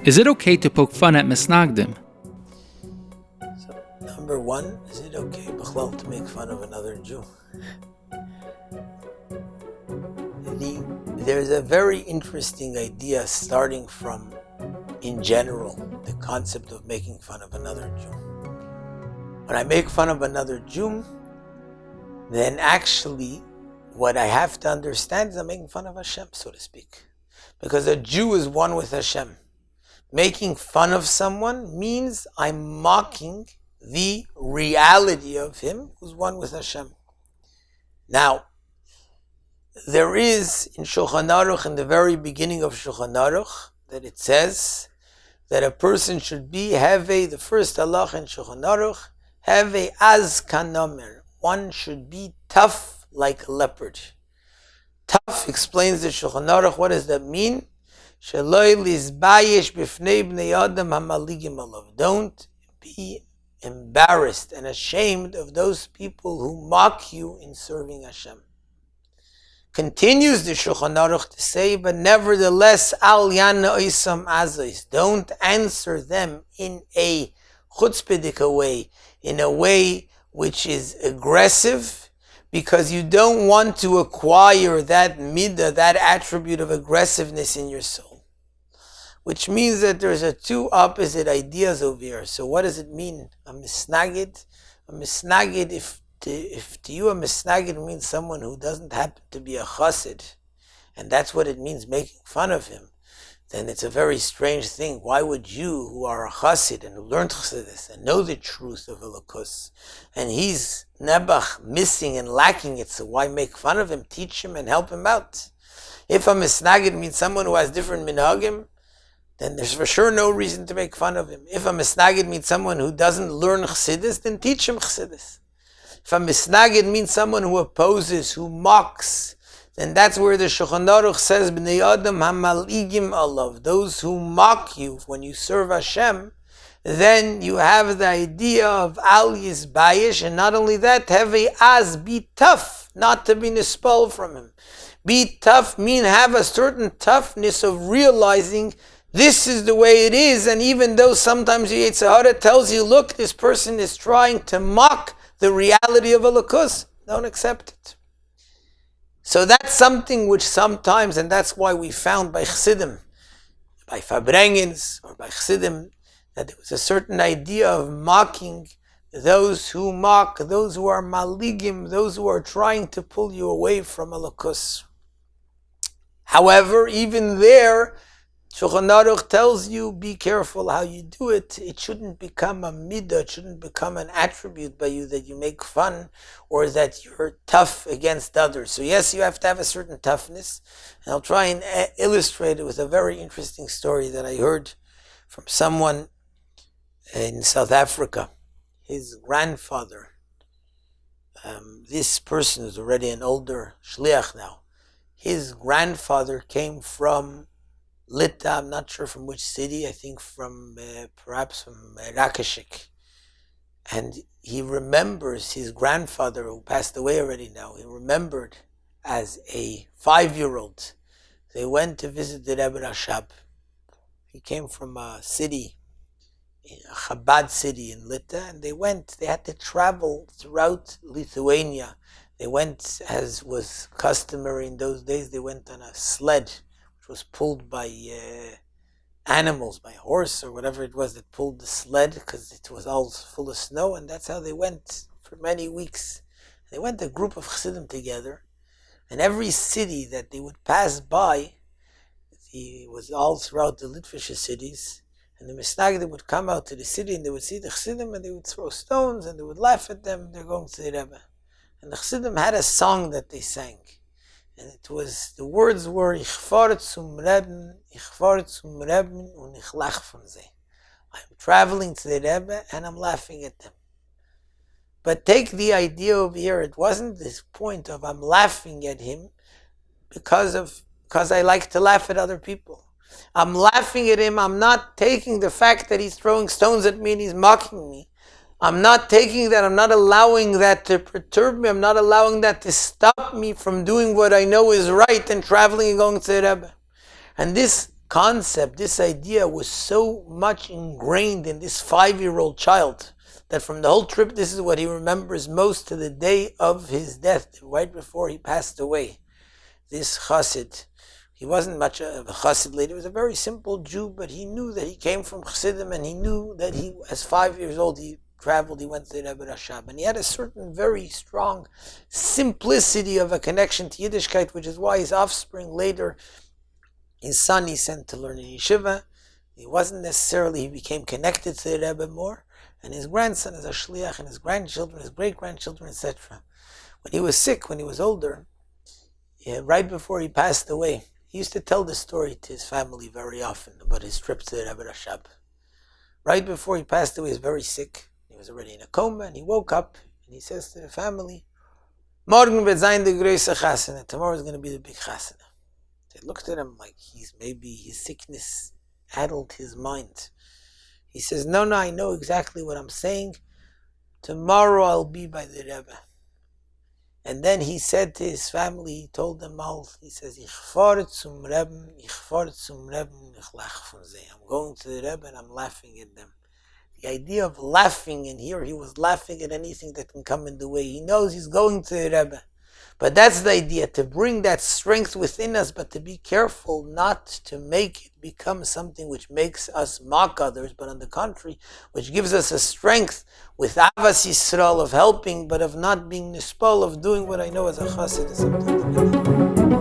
Is it okay to poke fun at misnagdim? So, number one, is it okay, b'chlal, to make fun of another Jew? There's a very interesting idea starting from, in general, the concept of making fun of another Jew. When I make fun of another Jew, then actually what I have to understand is I'm making fun of Hashem, so to speak. Because a Jew is one with Hashem. Making fun of someone means I'm mocking the reality of him who's one with Hashem. Now, there is in Shulchan Aruch, in the very beginning of Shulchan Aruch, that it says that a person should be, the first halach in Shulchan Aruch, az kanomer. One should be tough like a leopard. Tough explains the Shulchan Aruch. What does that mean? Don't be embarrassed and ashamed of those people who mock you in serving Hashem. Continues the Shulchan Aruch to say, but nevertheless, al yana oisam azos. Don't answer them in a chutzpahdik way, in a way which is aggressive, because you don't want to acquire that midah, that attribute of aggressiveness in your soul. Which means that there's two opposite ideas over here. So what does it mean? A misnagid, if to you a misnagid means someone who doesn't happen to be a chassid, and that's what it means, making fun of him, then it's a very strange thing. Why would you, who are a chassid and who learned chassidus and know the truth of Elokus, and he's nebach, missing and lacking it, so why make fun of him? Teach him and help him out. If a misnagid means someone who has different minhagim, then there's for sure no reason to make fun of him. If a misnagid means someone who doesn't learn chassidus, then teach him chassidus. If a misnagid means someone who opposes, who mocks, then that's where the Shulchan Aruch says, B'nei Adam hamaligim alav, those who mock you when you serve Hashem, then you have the idea of al yizbayish, and not only that, be tough, not to be nispal from him. Be tough have a certain toughness of realizing this is the way it is, and even though sometimes the Yetzer Hara tells you, look, this person is trying to mock the reality of Elokus, don't accept it. So that's something which sometimes, and that's why we found by Chassidim, by Fabrengens, or by Chassidim, that there was a certain idea of mocking those who mock, those who are maligim, those who are trying to pull you away from Elokus. However, even there, Shulchan Aruch tells you, be careful how you do it. It shouldn't become a midah, it shouldn't become an attribute by you that you make fun or that you're tough against others. So yes, you have to have a certain toughness. And I'll try and illustrate it with a very interesting story that I heard from someone in South Africa. His grandfather, this person is already an older shliach now. His grandfather came from Lita, I'm not sure from which city, I think perhaps from Rakashik. And he remembers his grandfather, who passed away already now, he remembered as a 5-year-old. They went to visit the Rebbe Rashab. He came from a city, a Chabad city in Lita, and they had to travel throughout Lithuania. They went, as was customary in those days, they went on a sled, was pulled by animals, by horse or whatever it was that pulled the sled, because it was all full of snow, and that's how they went for many weeks. They went a group of chassidim together, and every city that they would pass by, it was all throughout the Litvish cities, and the misnagdim would come out to the city, and they would see the chassidim, and they would throw stones, and they would laugh at them. They're going to the Rebbe. And the chassidim had a song that they sang. And the words were, Ich fahre zum Rebbe und ich lach von sie. I'm traveling to the Rebbe and I'm laughing at them. But take the idea over here, it wasn't this point of I'm laughing at him because I like to laugh at other people. I'm laughing at him, I'm not taking the fact that he's throwing stones at me and he's mocking me. I'm not taking that, I'm not allowing that to perturb me, I'm not allowing that to stop me from doing what I know is right and traveling and going to the Rebbe. And this concept, this idea was so much ingrained in this 5-year-old child that from the whole trip, this is what he remembers most to the day of his death, right before he passed away. This chassid, he wasn't much of a chassid later, he was a very simple Jew, but he knew that he came from chassidim, and he knew that he, as 5 years old, he traveled, he went to Rebbe Rashab, and he had a certain very strong simplicity of a connection to Yiddishkeit, which is why his offspring later, his son, he sent to learn in yeshiva. He wasn't necessarily, he became connected to the Rebbe more, and his grandson is a shliach, and his grandchildren, his great-grandchildren, etc. When he was sick, when he was older, right before he passed away, he used to tell this story to his family very often about his trip to the Rebbe Rashab. Right before he passed away, he was very sick. He was already in a coma, and he woke up, and he says to the family, "Morgen wird sein die große chasana. Tomorrow is going to be the big chasana." They looked at him like maybe his sickness addled his mind. He says, no, I know exactly what I'm saying. Tomorrow I'll be by the Rebbe. And then he said to his family, he told them all, he says, Ich fahre zum Rebbe, ich lach von sie. I'm going to the Rebbe and I'm laughing at them. The idea of laughing, and here he was laughing at anything that can come in the way. He knows he's going to the Rebbe. But that's the idea, to bring that strength within us, but to be careful not to make it become something which makes us mock others, but on the contrary, which gives us a strength with Avas Yisrael of helping, but of not being nispal, of doing what I know as a chassid is something to be done.